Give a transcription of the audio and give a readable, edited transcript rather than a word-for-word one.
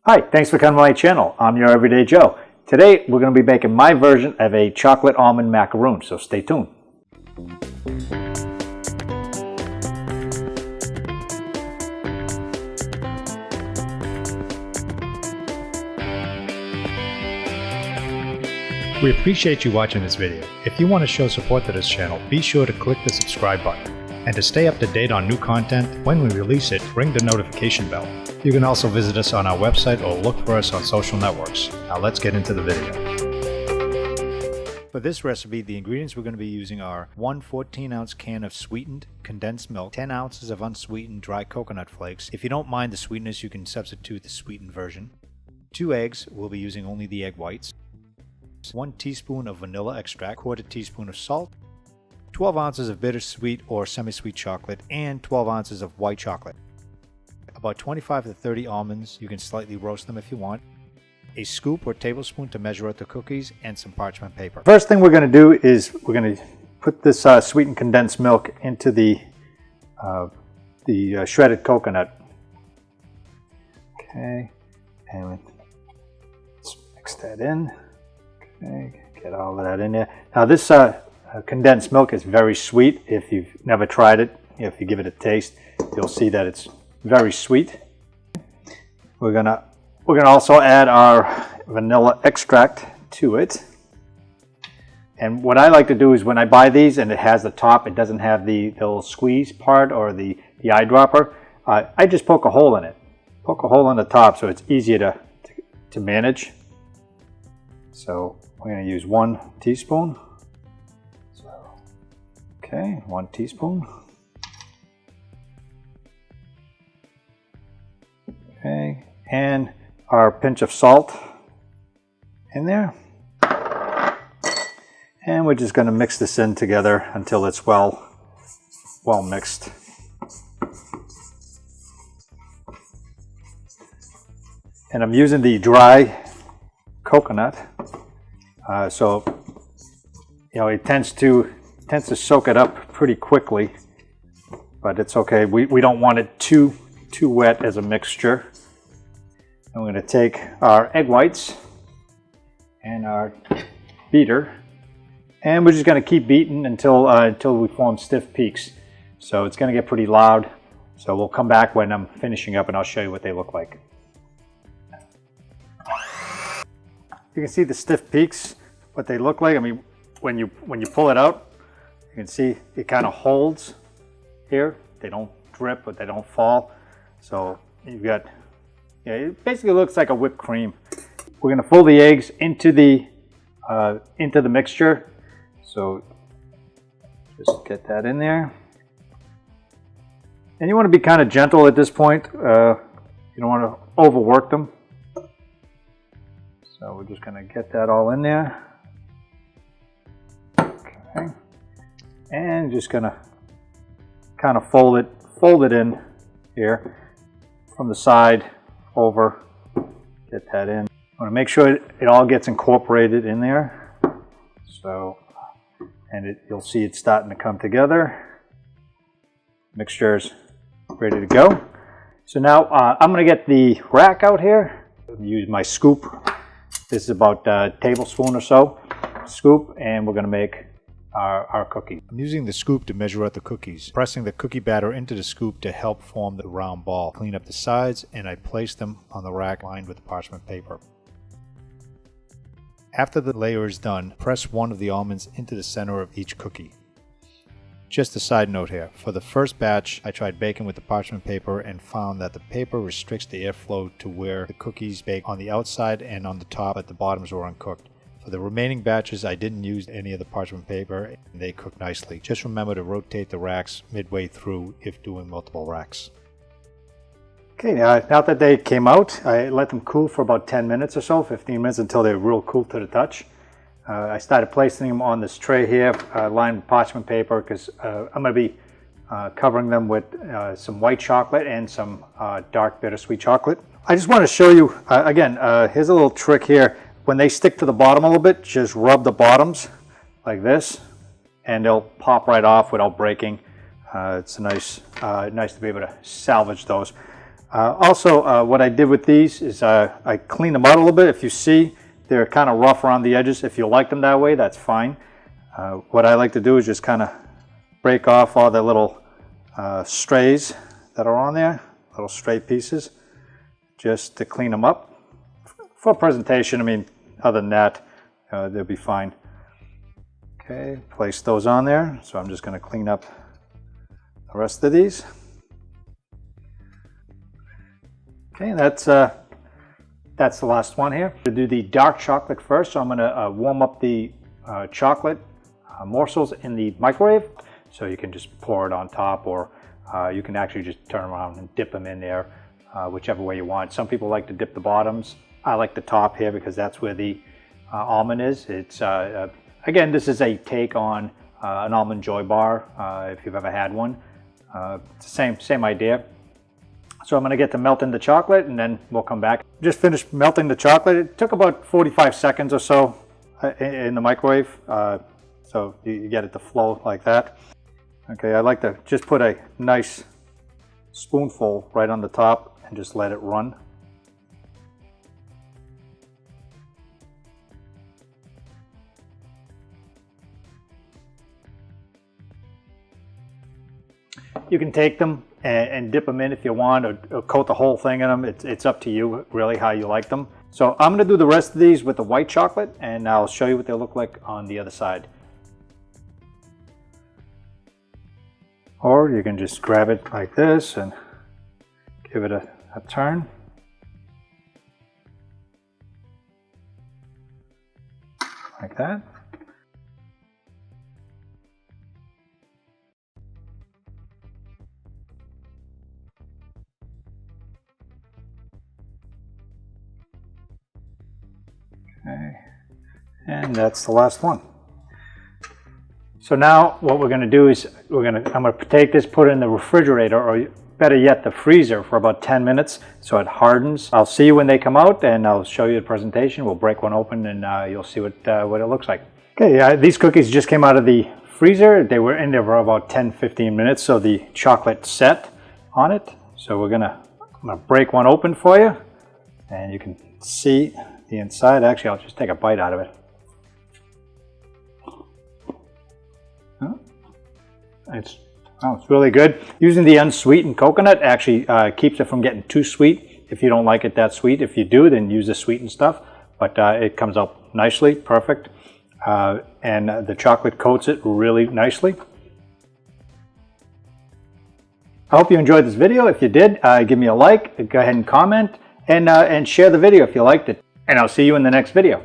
Hi, thanks for coming to my channel. I'm your Everyday Joe. Today we're going to be making my version of a chocolate almond macaroon, so stay tuned. We appreciate you watching this video. If you want to show support to this channel, be sure to click the subscribe button. And to stay up to date on new content, when we release it, ring the notification bell. You can also visit us on our website or look for us on social networks. Now let's get into the video. For this recipe, the ingredients we're going to be using are 1 14-ounce can of sweetened condensed milk, 10 ounces of unsweetened dry coconut flakes. If you don't mind the sweetness, you can substitute the sweetened version. 2 eggs, we'll be using only the egg whites. 1 teaspoon of vanilla extract, 1/4 teaspoon of salt, 12 ounces of bittersweet or semi-sweet chocolate, and 12 ounces of white chocolate. About 25 to 30 almonds, you can slightly roast them if you want. A scoop or tablespoon to measure out the cookies, and some parchment paper. First thing we're going to do is we're going to put this sweetened condensed milk into the shredded coconut. Okay, and let's mix that in. Okay, get all of that in there. Now this condensed milk is very sweet. If you've never tried it, if you give it a taste, you'll see that it's very sweet. We're gonna also add our vanilla extract to it. And what I like to do is when I buy these and it has the top, it doesn't have the little squeeze part or the eyedropper, I just poke a hole in it. Poke a hole in the top so it's easier to manage. So we're going to use 1 teaspoon. Okay, 1 teaspoon. Okay, and our pinch of salt in there. And we're just going to mix this in together until it's well mixed. And I'm using the dry coconut, so you know it tends to soak it up pretty quickly, but it's okay. We don't want it too wet as a mixture. And we're going to take our egg whites and our beater, and we're just going to keep beating until we form stiff peaks. So it's going to get pretty loud. So we'll come back when I'm finishing up and I'll show you what they look like. You can see the stiff peaks, what they look like. I mean, when you pull it out, you can see it kind of holds here. They don't drip, but they don't fall. So you've got, yeah, it basically looks like a whipped cream. We're going to fold the eggs into the mixture. So just get that in there. And you want to be kind of gentle at this point. You don't want to overwork them. So we're just going to get that all in there. Okay. And just going to kind of fold it in here from the side over. Get that in. I want to make sure it all gets incorporated in there. So, and you'll see it starting to come together. Mixture's ready to go. So now I'm going to get the rack out here. Use my scoop. This is about a tablespoon or so scoop, and we're going to make our cookie. I'm using the scoop to measure out the cookies, pressing the cookie batter into the scoop to help form the round ball. Clean up the sides, and I place them on the rack lined with parchment paper. After the layer is done, press one of the almonds into the center of each cookie. Just a side note here, for the first batch I tried baking with the parchment paper and found that the paper restricts the airflow to where the cookies bake on the outside and on the top, but the bottoms were uncooked. For the remaining batches I didn't use any of the parchment paper and they cook nicely. Just remember to rotate the racks midway through if doing multiple racks. Okay, now that they came out, I let them cool for about 10 minutes or so, 15 minutes until they're real cool to the touch. I started placing them on this tray here, lined with parchment paper, because I'm going to be covering them with some white chocolate and some dark bittersweet chocolate. I just want to show you, again, here's a little trick here. When they stick to the bottom a little bit, just rub the bottoms like this, and they'll pop right off without breaking. It's nice to be able to salvage those. Also, what I did with these is I cleaned them out a little bit. If you see, they're kind of rough around the edges. If you like them that way, that's fine. What I like to do is just kind of break off all the little strays that are on there, little stray pieces, just to clean them up. For presentation, I mean, other than that, they'll be fine. Okay, place those on there. So I'm just going to clean up the rest of these. Okay, that's the last one here. To do the dark chocolate first, so I'm going to warm up the chocolate morsels in the microwave. So you can just pour it on top, or you can actually just turn around and dip them in there, whichever way you want. Some people like to dip the bottoms. I like the top here because that's where the almond is. It's again, this is a take on an Almond Joy bar, if you've ever had one. It's the same idea. So I'm going to get to melting the chocolate, and then we'll come back. Just finished melting the chocolate. It took about 45 seconds or so in the microwave, so you get it to flow like that. Okay, I like to just put a nice spoonful right on the top and just let it run. You can take them and dip them in if you want, or coat the whole thing in them. It's up to you, really, how you like them. So I'm going to do the rest of these with the white chocolate, and I'll show you what they look like on the other side. Or you can just grab it like this and give it a turn. Like that. Okay, and that's the last one. So now what we're going to do is I'm going to take this, put it in the refrigerator, or better yet the freezer, for about 10 minutes so it hardens. I'll see you when they come out, and I'll show you the presentation. We'll break one open, and you'll see what it looks like. Okay, these cookies just came out of the freezer. They were in there for about 10-15 minutes, so the chocolate set on it. So I'm gonna break one open for you, and you can see the inside. Actually, I'll just take a bite out of it. It's really good. Using the unsweetened coconut actually keeps it from getting too sweet if you don't like it that sweet. If you do, then use the sweetened stuff. But it comes out nicely, perfect. And the chocolate coats it really nicely. I hope you enjoyed this video. If you did, give me a like, go ahead and comment, and share the video if you liked it. And I'll see you in the next video.